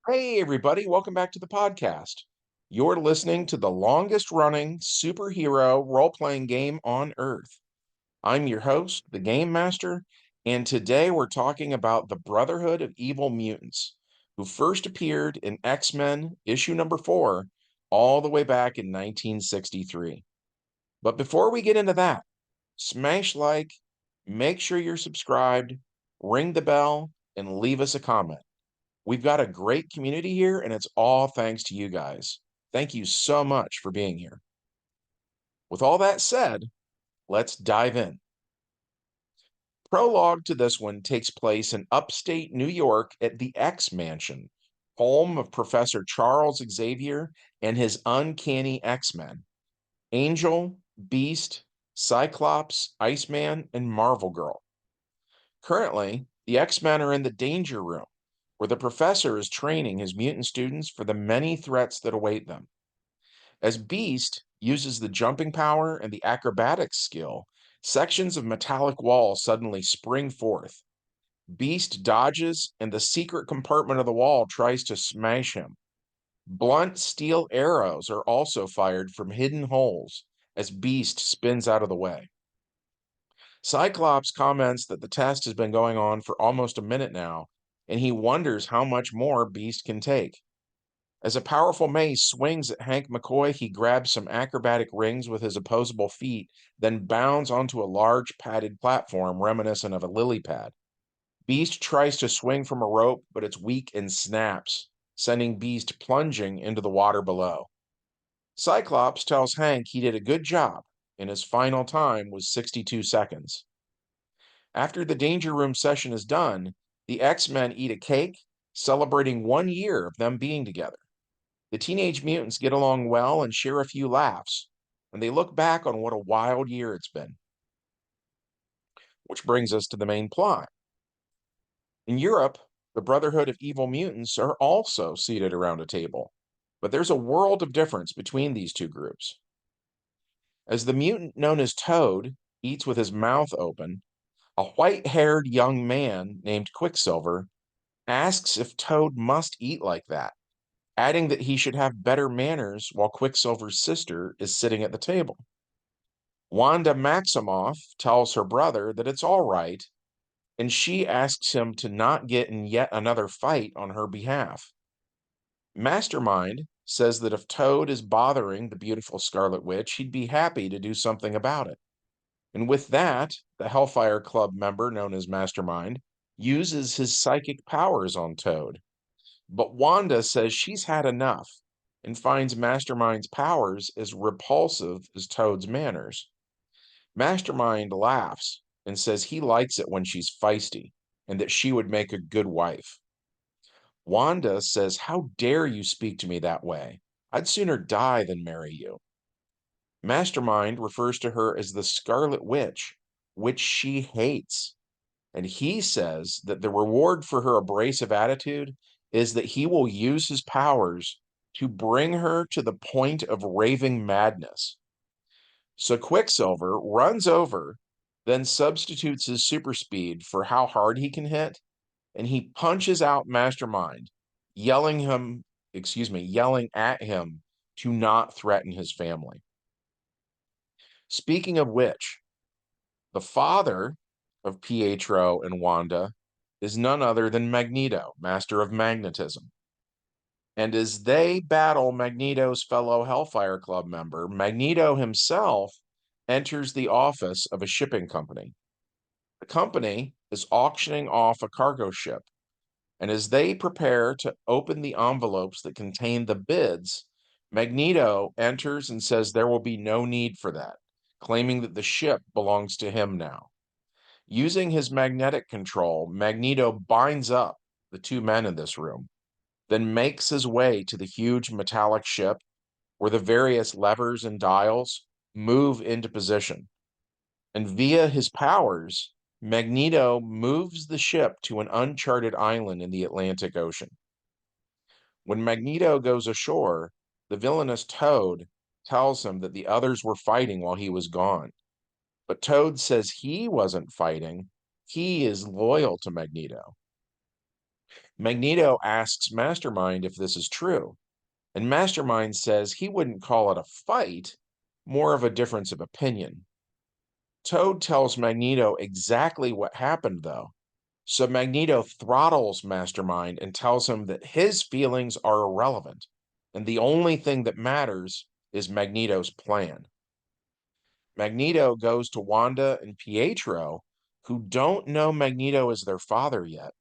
Hey, everybody, welcome back to the podcast. You're listening to the longest running superhero role playing game on Earth. I'm your host, the Game Master, and today we're talking about the Brotherhood of Evil Mutants, who first appeared in X Men issue number 4 all the way back in 1963. But before we get into that, smash like, make sure you're subscribed, ring the bell, and leave us a comment. We've got a great community here, and it's all thanks to you guys. Thank you so much for being here. With all that said, let's dive in. Prologue to this one takes place in upstate New York at the X Mansion, home of Professor Charles Xavier and his uncanny X-Men, Angel, Beast, Cyclops, Iceman, and Marvel Girl. Currently, the X-Men are in the Danger Room, where the professor is training his mutant students for the many threats that await them. As Beast uses the jumping power and the acrobatics skill, sections of metallic wall suddenly spring forth. Beast dodges, and the secret compartment of the wall tries to smash him. Blunt steel arrows are also fired from hidden holes as Beast spins out of the way. Cyclops comments that the test has been going on for almost a minute now, and he wonders how much more Beast can take. As a powerful mace swings at Hank McCoy, he grabs some acrobatic rings with his opposable feet, then bounds onto a large padded platform reminiscent of a lily pad. Beast tries to swing from a rope, but it's weak and snaps, sending Beast plunging into the water below. Cyclops tells Hank he did a good job, and his final time was 62 seconds. After the Danger Room session is done, the X-Men eat a cake, celebrating 1 year of them being together. The Teenage Mutants get along well and share a few laughs, and they look back on what a wild year it's been. Which brings us to the main plot. In Europe, the Brotherhood of Evil Mutants are also seated around a table, but there's a world of difference between these two groups. As the mutant known as Toad eats with his mouth open, a white-haired young man named Quicksilver asks if Toad must eat like that, adding that he should have better manners while Quicksilver's sister is sitting at the table. Wanda Maximoff tells her brother that it's all right, and she asks him to not get in yet another fight on her behalf. Mastermind says that if Toad is bothering the beautiful Scarlet Witch, he'd be happy to do something about it. And with that, the Hellfire Club member known as Mastermind uses his psychic powers on Toad. But Wanda says she's had enough and finds Mastermind's powers as repulsive as Toad's manners. Mastermind laughs and says he likes it when she's feisty and that she would make a good wife. Wanda says, "How dare you speak to me that way? I'd sooner die than marry you." Mastermind refers to her as the Scarlet Witch, which she hates. And he says that the reward for her abrasive attitude is that he will use his powers to bring her to the point of raving madness. So Quicksilver runs over, then substitutes his super speed for how hard he can hit, and he punches out Mastermind, yelling at him to not threaten his family. Speaking of which, the father of Pietro and Wanda is none other than Magneto, master of magnetism. And as they battle Magneto's fellow Hellfire Club member, Magneto himself enters the office of a shipping company. The company is auctioning off a cargo ship, and as they prepare to open the envelopes that contain the bids, Magneto enters and says there will be no need for that, claiming that the ship belongs to him now. Using his magnetic control, Magneto binds up the two men in this room, then makes his way to the huge metallic ship where the various levers and dials move into position. And via his powers, Magneto moves the ship to an uncharted island in the Atlantic Ocean. When Magneto goes ashore, the villainous Toad tells him that the others were fighting while he was gone. But Toad says he wasn't fighting, he is loyal to Magneto. Magneto asks Mastermind if this is true, and Mastermind says he wouldn't call it a fight, more of a difference of opinion. Toad tells Magneto exactly what happened, though. So Magneto throttles Mastermind and tells him that his feelings are irrelevant, and the only thing that matters is Magneto's plan. Magneto goes to Wanda and Pietro, who don't know Magneto is their father yet.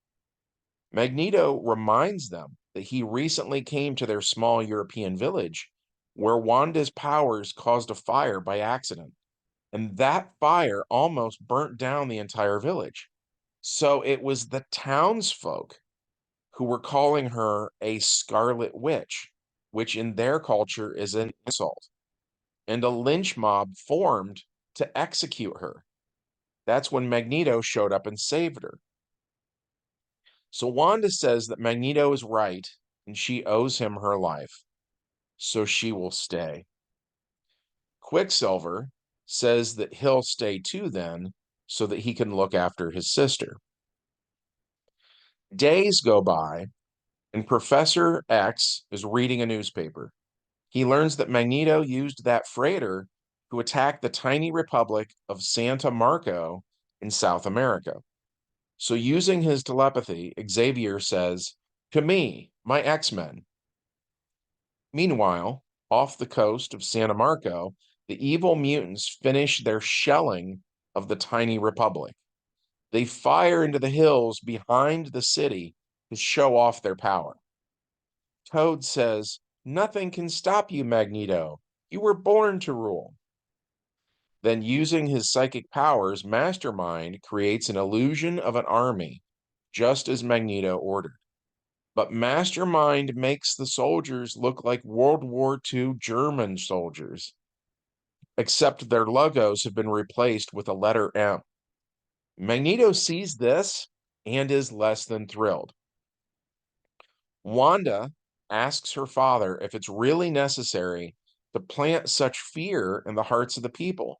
Magneto reminds them that he recently came to their small European village where Wanda's powers caused a fire by accident, and that fire almost burnt down the entire village. So it was the townsfolk who were calling her a Scarlet Witch, which in their culture is an insult, and a lynch mob formed to execute her. That's when Magneto showed up and saved her. So Wanda says that Magneto is right and she owes him her life, so she will stay. Quicksilver says that he'll stay too then, so that he can look after his sister. Days go by, and Professor X is reading a newspaper. He learns that Magneto used that freighter to attack the tiny republic of Santa Marco in South America. So, using his telepathy, Xavier says, "To me, my X-Men." Meanwhile, off the coast of Santa Marco, the evil mutants finish their shelling of the tiny republic. They fire into the hills behind the city to show off their power. Toad says, "Nothing can stop you, Magneto. You were born to rule." Then, using his psychic powers, Mastermind creates an illusion of an army, just as Magneto ordered. But Mastermind makes the soldiers look like World War II German soldiers, except their logos have been replaced with a letter M. Magneto sees this and is less than thrilled. Wanda asks her father if it's really necessary to plant such fear in the hearts of the people.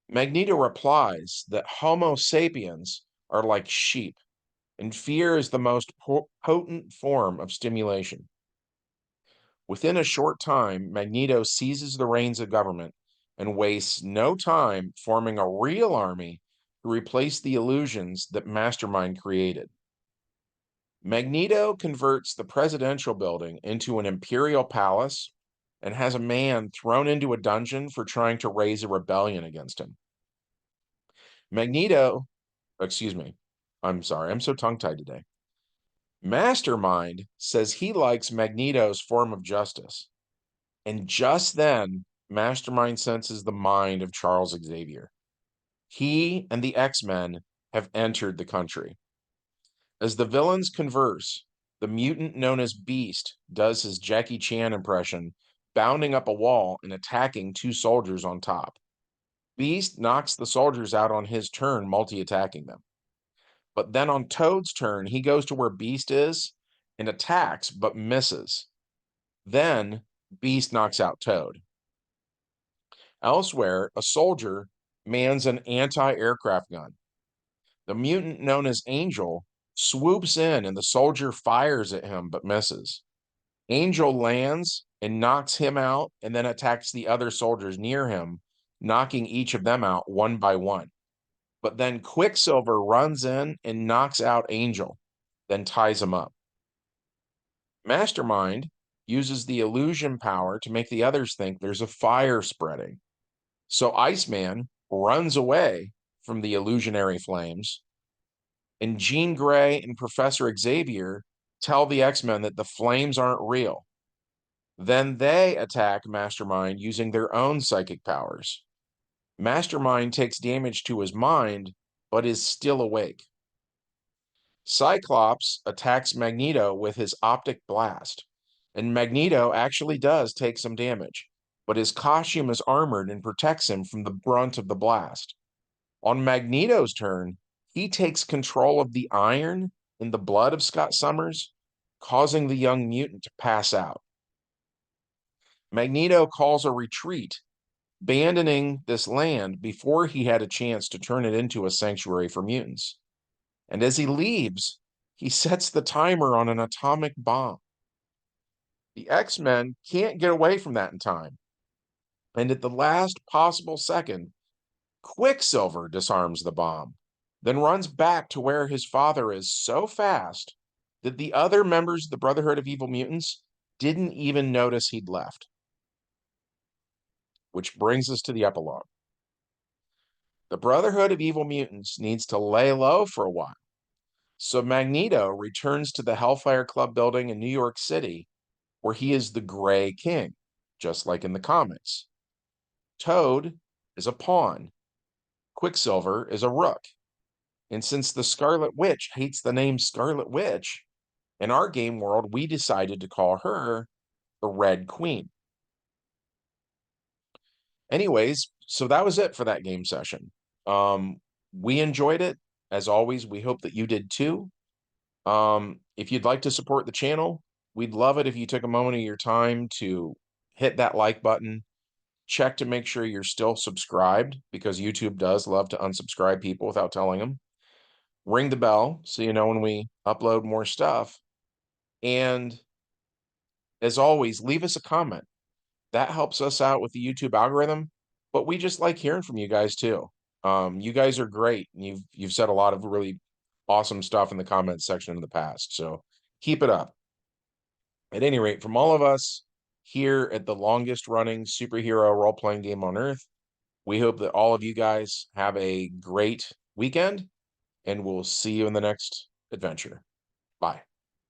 Magneto replies that Homo sapiens are like sheep, and fear is the most potent form of stimulation. Within a short time, Magneto seizes the reins of government and wastes no time forming a real army to replace the illusions that Mastermind created. Magneto converts the presidential building into an imperial palace and has a man thrown into a dungeon for trying to raise a rebellion against him. Magneto, excuse me, I'm sorry, I'm so tongue tied today. Mastermind says he likes Magneto's form of justice. And just then, Mastermind senses the mind of Charles Xavier. He and the X-Men have entered the country. As the villains converse, the mutant known as Beast does his Jackie Chan impression, bounding up a wall and attacking two soldiers on top. Beast knocks the soldiers out on his turn, multi-attacking them. But then on Toad's turn, he goes to where Beast is and attacks, but misses. Then Beast knocks out Toad. Elsewhere, a soldier mans an anti-aircraft gun. The mutant known as Angel swoops in and the soldier fires at him but misses. Angel lands and knocks him out and then attacks the other soldiers near him, knocking each of them out one by one. But then Quicksilver runs in and knocks out Angel, then ties him up. Mastermind uses the illusion power to make the others think there's a fire spreading. So Iceman runs away from the illusionary flames, and Jean Grey and Professor Xavier tell the X-Men that the flames aren't real. Then they attack Mastermind using their own psychic powers. Mastermind takes damage to his mind, but is still awake. Cyclops attacks Magneto with his optic blast, and Magneto actually does take some damage, but his costume is armored and protects him from the brunt of the blast. On Magneto's turn, he takes control of the iron in the blood of Scott Summers, causing the young mutant to pass out. Magneto calls a retreat, abandoning this land before he had a chance to turn it into a sanctuary for mutants. And as he leaves, He sets the timer on an atomic bomb. The X-Men can't get away from that in time. And at the last possible second, Quicksilver disarms the bomb, then runs back to where his father is so fast that the other members of the Brotherhood of Evil Mutants didn't even notice he'd left. Which brings us to the epilogue. The Brotherhood of Evil Mutants needs to lay low for a while, so Magneto returns to the Hellfire Club building in New York City, where he is the Gray King, just like in the comics. Toad is a pawn. Quicksilver is a rook. And since the Scarlet Witch hates the name Scarlet Witch, in our game world, we decided to call her the Red Queen. Anyways, so that was it for that game session. We enjoyed it. As always, we hope that you did too. If you'd like to support the channel, we'd love it if you took a moment of your time to hit that like button. Check to make sure you're still subscribed, because YouTube does love to unsubscribe people without telling them. Ring the bell so you know when we upload more stuff. And as always, leave us a comment. That helps us out with the YouTube algorithm, but we just like hearing from you guys too. You guys are great, and you've said a lot of really awesome stuff in the comments section in the past, so keep it up. At any rate, from all of us here at the longest running superhero role-playing game on Earth, we hope that all of you guys have a great weekend, and we'll see you in the next adventure. Bye.